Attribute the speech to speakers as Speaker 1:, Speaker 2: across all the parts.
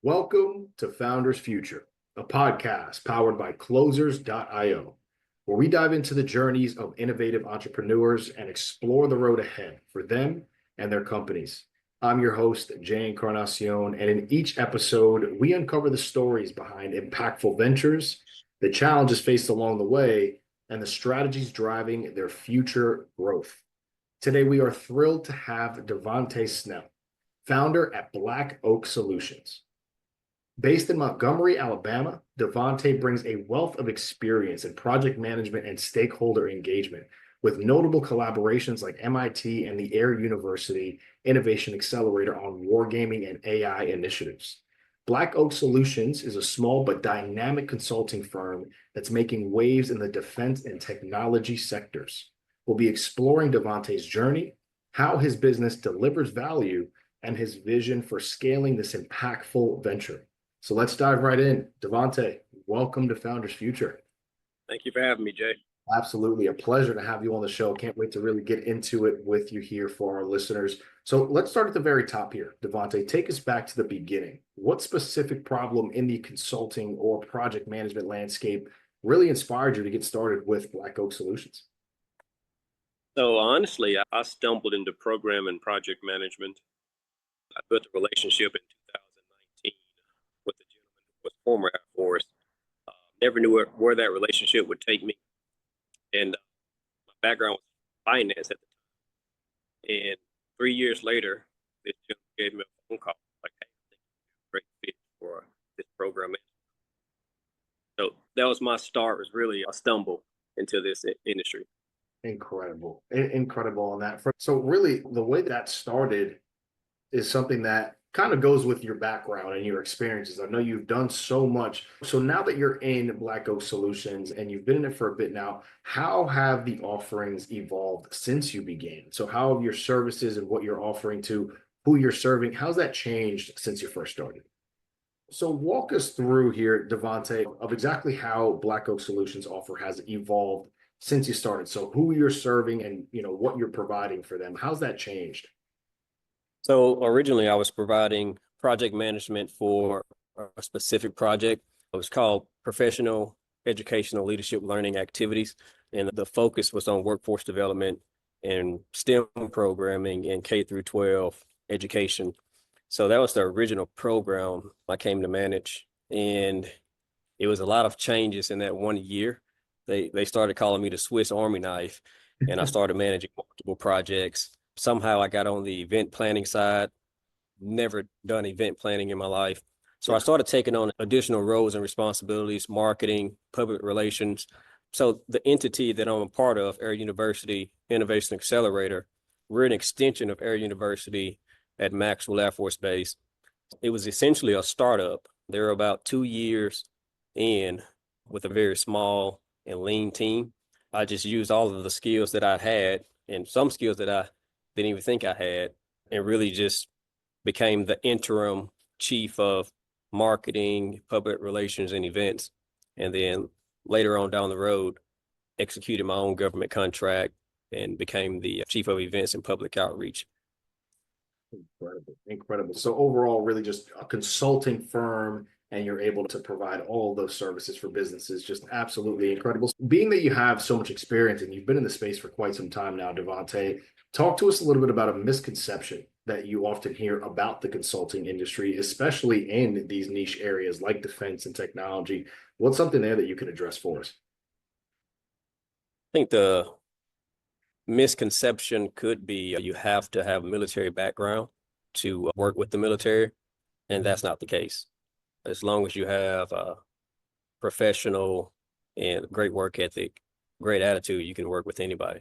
Speaker 1: Welcome to Founders Future, a podcast powered by Closers.io, where we dive into the journeys of innovative entrepreneurs and explore the road ahead for them and their companies. I'm your host, Jay Encarnacion, and in each episode, we uncover the stories behind impactful ventures, the challenges faced along the way, and the strategies driving their future growth. Today, we are thrilled to have Devanté Snell, founder at Black Oak Solutions. Based in Montgomery, Alabama, Devanté brings a wealth of experience in project management and stakeholder engagement, with notable collaborations like MIT and the Air University Innovation Accelerator on wargaming and AI initiatives. Black Oak Solutions is a small but dynamic consulting firm that's making waves in the defense and technology sectors. We'll be exploring Devanté's journey, how his business delivers value, and his vision for scaling this impactful venture. So let's dive right in. Devanté, welcome to Founders Future.
Speaker 2: Thank you for having me, Jay.
Speaker 1: Absolutely a pleasure to have you on the show. Can't wait to really get into it with you here for our listeners. So let's start at the very top here. Devanté, take us back to the beginning. What specific problem in the consulting or project management landscape really inspired you to get started with Black Oak Solutions?
Speaker 2: So honestly, I stumbled into program and project management. I built a relationship in 2019 with a gentleman who was former Air Force. Never knew where that relationship would take me. And my background was finance at the time. And 3 years later, this gentleman gave me a phone call like, hey, I think you're a great fit for this program. So that was my start, was really a stumble into this industry.
Speaker 1: Incredible. Incredible on that. So really the way that started is something that kind of goes with your background and your experiences. I know you've done so much. So now that you're in Black Oak Solutions and you've been in it for a bit now, how have the offerings evolved since you began? So how have your services and what you're offering to who you're serving, how's that changed since you first started? So walk us through here, Devanté, of exactly how Black Oak Solutions offer has evolved since you started. So who you're serving and what you're providing for them. How's that changed?
Speaker 2: So originally I was providing project management for a specific project. It was called Professional Educational Leadership Learning Activities. And the focus was on workforce development and STEM programming and K through 12 education. So that was the original program I came to manage. And it was a lot of changes in that 1 year. They started calling me the Swiss Army knife, and I started managing multiple projects. Somehow I got on the event planning side, never done event planning in my life. So I started taking on additional roles and responsibilities, marketing, public relations. So the entity that I'm a part of, Air University Innovation Accelerator, we're an extension of Air University at Maxwell Air Force Base. It was essentially a startup. They were about 2 years in with a very small and lean team. I just used all of the skills that I had and some skills that I didn't even think I had, and really just became the interim chief of marketing, public relations, and events. And then later on down the road, executed my own government contract and became the chief of events and public outreach.
Speaker 1: Incredible. Incredible. So overall, really just a consulting firm and you're able to provide all of those services for businesses. Just absolutely incredible. Being that you have so much experience and you've been in the space for quite some time now, Devanté, talk to us a little bit about a misconception that you often hear about the consulting industry, especially in these niche areas like defense and technology. What's something there that you can address for us?
Speaker 2: I think the misconception could be you have to have a military background to work with the military, and that's not the case. As long as you have a professional and great work ethic, great attitude, you can work with anybody.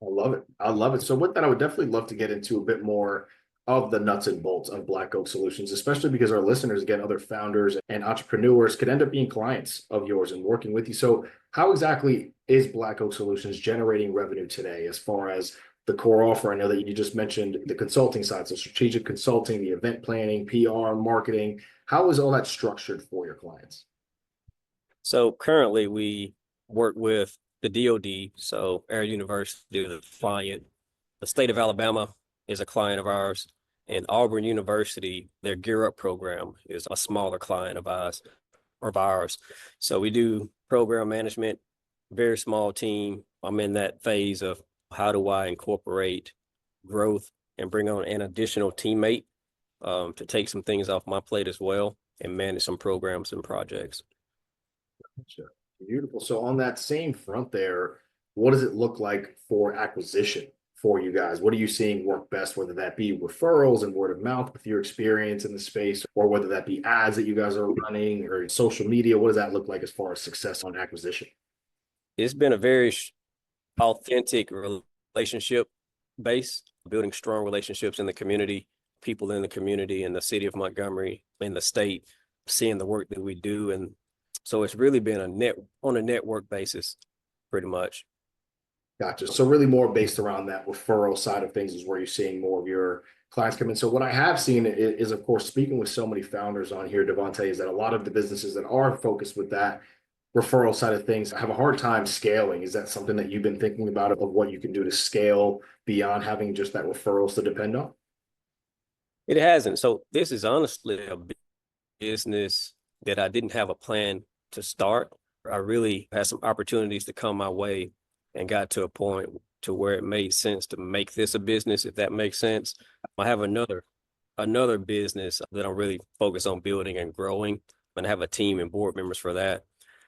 Speaker 1: I love it. I love it. So with that, I would definitely love to get into a bit more of the nuts and bolts of Black Oak Solutions, especially because our listeners, again, other founders and entrepreneurs could end up being clients of yours and working with you. So how exactly is Black Oak Solutions generating revenue today as far as the core offer? I know that you just mentioned the consulting side, so strategic consulting, the event planning, PR, marketing. How is all that structured for your clients?
Speaker 2: So currently we work with the DoD, so Air University is a client. The state of Alabama is a client of ours. And Auburn University, their Gear Up program is a smaller client of ours. So we do program management, very small team. I'm in that phase of how do I incorporate growth and bring on an additional teammate to take some things off my plate as well and manage some programs and projects.
Speaker 1: Gotcha. Beautiful. So on that same front there, what does it look like for acquisition for you guys? What are you seeing work best, whether that be referrals and word of mouth with your experience in the space, or whether that be ads that you guys are running or social media? What does that look like as far as success on acquisition?
Speaker 2: It's been a very authentic relationship base, building strong relationships in the community, people in the community, in the city of Montgomery, in the state, seeing the work that we do. And so it's really been on a network basis, pretty much.
Speaker 1: Gotcha. So really more based around that referral side of things is where you're seeing more of your clients come in. So what I have seen is, of course, speaking with so many founders on here, Devanté, is that a lot of the businesses that are focused with that referral side of things have a hard time scaling. Is that something that you've been thinking about of what you can do to scale beyond having just that referrals to depend on?
Speaker 2: It hasn't. So this is honestly a business that I didn't have a plan to start. I really had some opportunities to come my way and got to a point to where it made sense to make this a business, if that makes sense. I have another business that I'm really focused on building and growing, and I have a team and board members for that.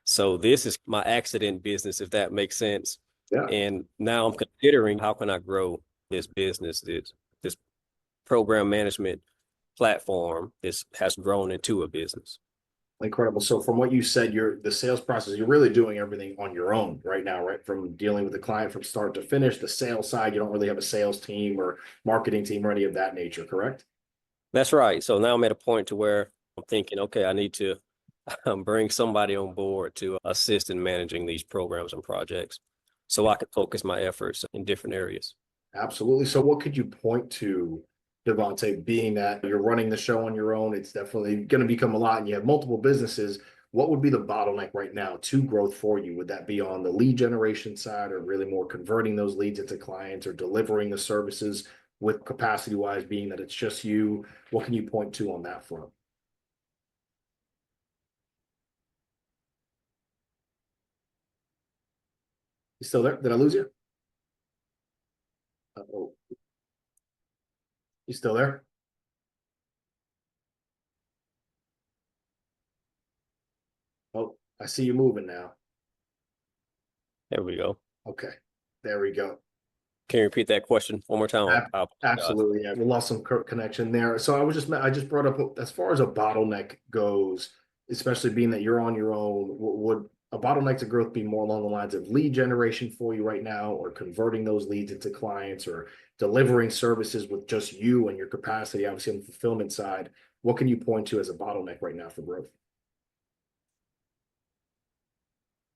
Speaker 2: So this is my accident business, if that makes sense.
Speaker 1: Yeah.
Speaker 2: And now I'm considering how can I grow this business, this program management platform. This has grown into a business.
Speaker 1: Incredible. So from what you said, the sales process, you're really doing everything on your own right now, right? From dealing with the client from start to finish, the sales side, you don't really have a sales team or marketing team or any of that nature, correct?
Speaker 2: That's right. So now I'm at a point to where I'm thinking, okay, I need to bring somebody on board to assist in managing these programs and projects so I can focus my efforts in different areas.
Speaker 1: Absolutely. So what could you point to, Devanté, being that you're running the show on your own? It's definitely going to become a lot and you have multiple businesses. What would be the bottleneck right now to growth for you? Would that be on the lead generation side or really more converting those leads into clients or delivering the services with capacity wise, being that it's just you? What can you point to on that front? You still there? Did I lose you? Oh, you still there? Oh, I see you moving now.
Speaker 2: There we go.
Speaker 1: Okay, there we go.
Speaker 2: Can you repeat that question one more time?
Speaker 1: Absolutely, yeah. We lost some connection there. So I just brought up as far as a bottleneck goes, especially being that you're on your own. Would a bottleneck to growth be more along the lines of lead generation for you right now, or converting those leads into clients, or delivering services with just you and your capacity? Obviously, on the fulfillment side, what can you point to as a bottleneck right now for growth?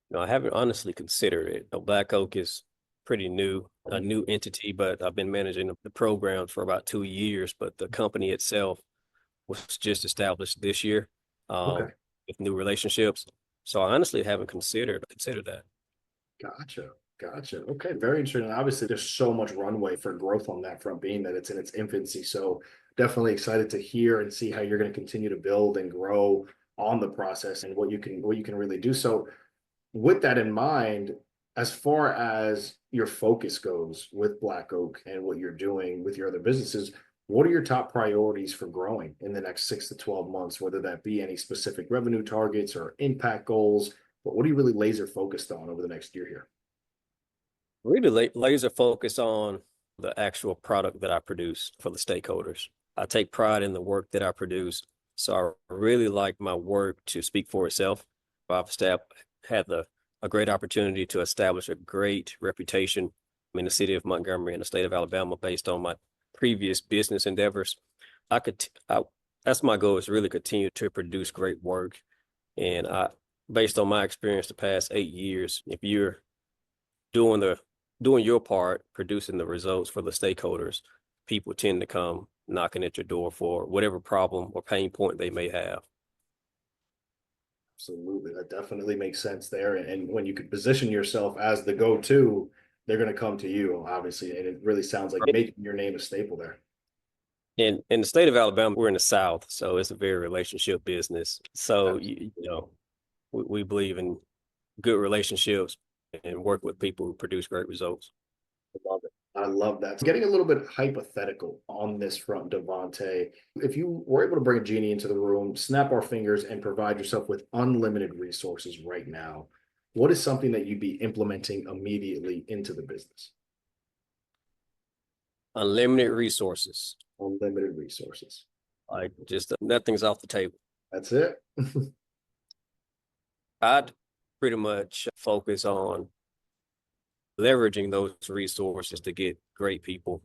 Speaker 2: No, I haven't honestly considered it. Black Oak is pretty new, a new entity, but I've been managing the programs for about 2 years. But the company itself was just established this year
Speaker 1: Okay.
Speaker 2: with new relationships. So I honestly haven't considered that.
Speaker 1: Gotcha. Gotcha. Okay. Very interesting. And obviously, there's so much runway for growth on that front, being that it's in its infancy. So definitely excited to hear and see how you're going to continue to build and grow on the process and what you can really do. So with that in mind, as far as your focus goes with Black Oak and what you're doing with your other businesses, what are your top priorities for growing in the next 6 to 12 months, whether that be any specific revenue targets or impact goals? But what are you really laser focused on over the next year here?
Speaker 2: Really laser focus on the actual product that I produce for the stakeholders. I take pride in the work that I produce. So I really like my work to speak for itself. Had a great opportunity to establish a great reputation in the city of Montgomery and the state of Alabama based on my previous business endeavors. That's my goal, is to really continue to produce great work. And based on my experience the past 8 years, if you're doing your part, producing the results for the stakeholders, people tend to come knocking at your door for whatever problem or pain point they may have.
Speaker 1: Absolutely. That definitely makes sense there. And when you could position yourself as the go-to, they're going to come to you, obviously. And it really sounds like making your name a staple there.
Speaker 2: In the state of Alabama, we're in the South, so it's a very relationship business. So we believe in good relationships and work with people who produce great results.
Speaker 1: I love it. I love that. Getting a little bit hypothetical on this front, Devanté, if you were able to bring a genie into the room, snap our fingers, and provide yourself with unlimited resources right now, what is something that you'd be implementing immediately into the business?
Speaker 2: Unlimited resources,
Speaker 1: Unlimited resources.
Speaker 2: like just nothing's off the table.
Speaker 1: That's it.
Speaker 2: I'd pretty much focus on leveraging those resources to get great people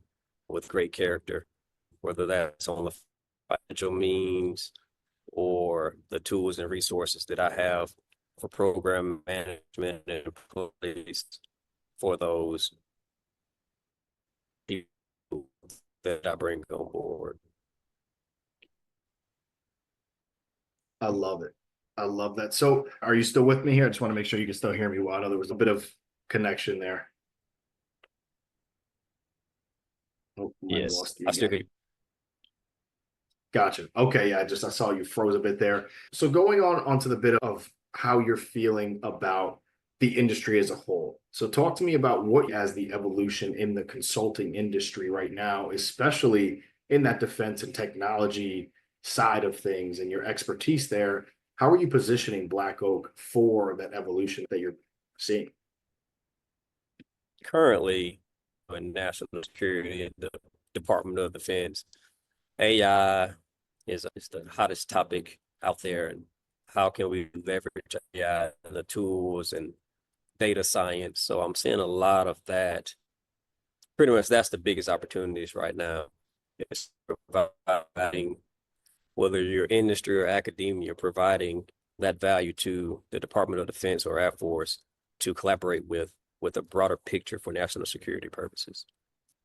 Speaker 2: with great character, whether that's on the financial means or the tools and resources that I have for program management and employees for those people that I bring on board.
Speaker 1: I love it. I love that. So, are you still with me here? I just want to make sure you can still hear me well. I know there was a bit of connection there. Oh, I
Speaker 2: Yes,
Speaker 1: lost you
Speaker 2: I still
Speaker 1: again.
Speaker 2: get.
Speaker 1: Gotcha. Okay, yeah, I saw you froze a bit there. So going on onto the bit of how you're feeling about the industry as a whole. So talk to me about what as the evolution in the consulting industry right now, especially in that defense and technology side of things and your expertise there. How are you positioning Black Oak for that evolution that you're seeing?
Speaker 2: Currently in national security and the Department of Defense, AI is the hottest topic out there, and how can we leverage AI and the tools and data science? So I'm seeing a lot of that. Pretty much that's the biggest opportunities right now. It's providing, whether you're industry or academia, providing that value to the Department of Defense or Air Force to collaborate with a broader picture for national security purposes.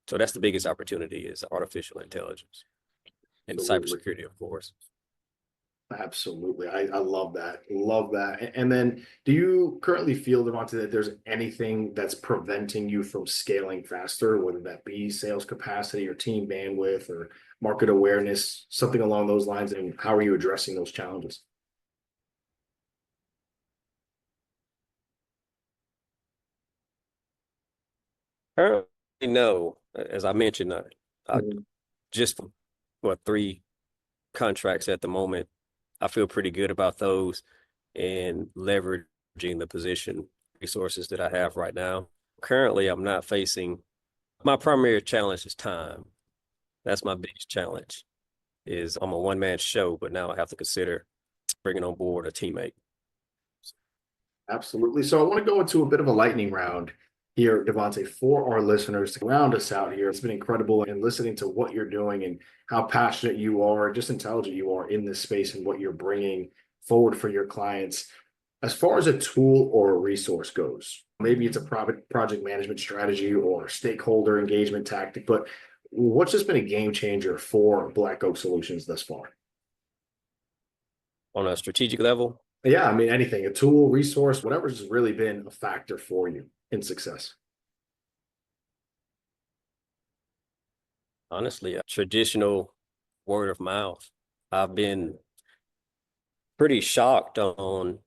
Speaker 2: So that's the biggest opportunity, is artificial intelligence and
Speaker 1: Absolutely.
Speaker 2: cybersecurity, of course.
Speaker 1: Absolutely. I love that. Love that. And then do you currently feel, Devanté, that there's anything that's preventing you from scaling faster, whether that be sales capacity or team bandwidth or market awareness, something along those lines? And how are you addressing those challenges?
Speaker 2: Currently, no. As I mentioned, I
Speaker 1: Mhm.
Speaker 2: just what 3 contracts at the moment. I feel pretty good about those and leveraging the position resources that I have right now. Currently, I'm not facing, my primary challenge is time. That's my biggest challenge. Is I'm a one-man show, but now I have to consider bringing on board a teammate.
Speaker 1: Absolutely. So I want to go into a bit of a lightning round here, Devanté, for our listeners to round us out here. It's been incredible in listening to what you're doing and how passionate you are, just intelligent you are in this space and what you're bringing forward for your clients. As far as a tool or a resource goes, maybe it's a project management strategy or stakeholder engagement tactic, but what's just been a game changer for Black Oak Solutions thus far?
Speaker 2: On a strategic level,
Speaker 1: Yeah, I mean, anything, a tool, resource, whatever's really been a factor for you in success.
Speaker 2: honestly, a traditional word of mouth. I've been pretty shocked on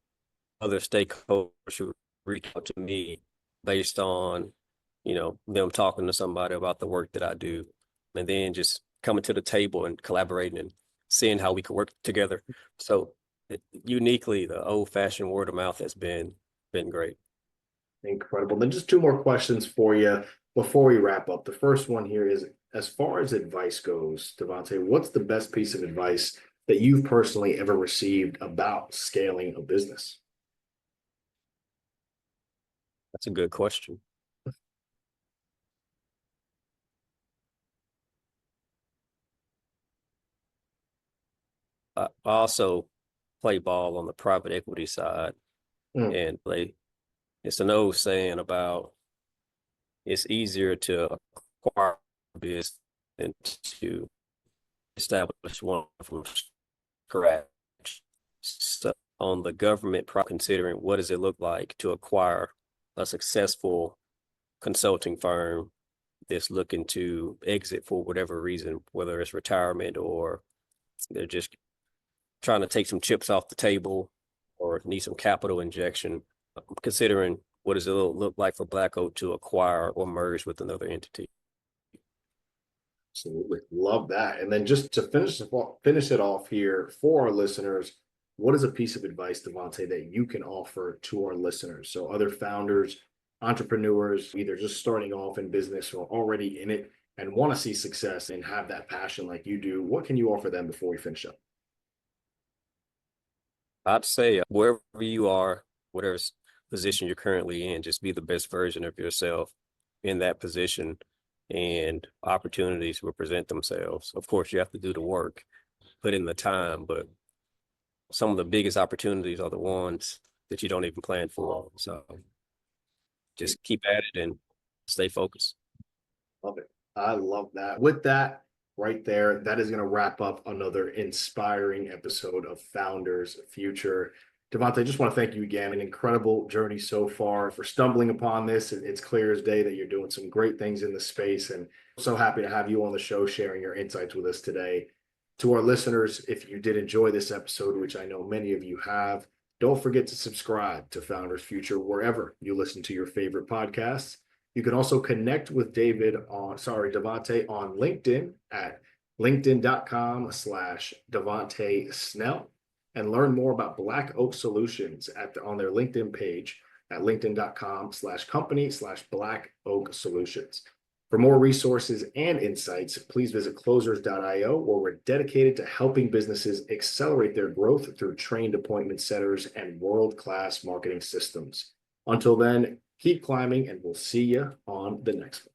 Speaker 2: other stakeholders who reach out to me based on, them talking to somebody about the work that I do, and then just coming to the table and collaborating and seeing how we could work together. So uniquely, the old-fashioned word of mouth has been great.
Speaker 1: Incredible. Then just two more questions for you before we wrap up. The first one here is, as far as advice goes, Devanté, what's the best piece of advice that you've personally ever received about scaling a business?
Speaker 2: That's a good question. I also play ball on the private equity side,
Speaker 1: Mm,
Speaker 2: and it's an old saying about it's easier to acquire a business than to establish one from scratch. So on the government, considering what does it look like to acquire a successful consulting firm that's looking to exit for whatever reason, whether it's retirement or they're just trying to take some chips off the table or need some capital injection, considering what does it look like for Black Oak to acquire or merge with another entity.
Speaker 1: Absolutely. Love that. And then just to finish it off here for our listeners, what is a piece of advice, Devanté, that you can offer to our listeners? So other founders, entrepreneurs, either just starting off in business or already in it and want to see success and have that passion like you do. What can you offer them before we finish up?
Speaker 2: I'd say wherever you are, whatever position you're currently in, just be the best version of yourself in that position, and opportunities will present themselves. Of course, you have to do the work, put in the time, but some of the biggest opportunities are the ones that you don't even plan for. So just keep at it and stay focused.
Speaker 1: Love it. I love that. With that right there, that is going to wrap up another inspiring episode of Founders Future. Devanté, I just want to thank you again. An incredible journey so far for stumbling upon this. It's clear as day that you're doing some great things in the space, and so happy to have you on the show sharing your insights with us today. To our listeners, if you did enjoy this episode, which I know many of you have, don't forget to subscribe to Founders Future wherever you listen to your favorite podcasts. You can also connect with Devanté on LinkedIn at linkedin.com/Devanté Snell and learn more about Black Oak Solutions on their LinkedIn page at linkedin.com/company/Black Oak Solutions. For more resources and insights, please visit closers.io, where we're dedicated to helping businesses accelerate their growth through trained appointment setters and world-class marketing systems. Until then, keep climbing, and we'll see you on the next one.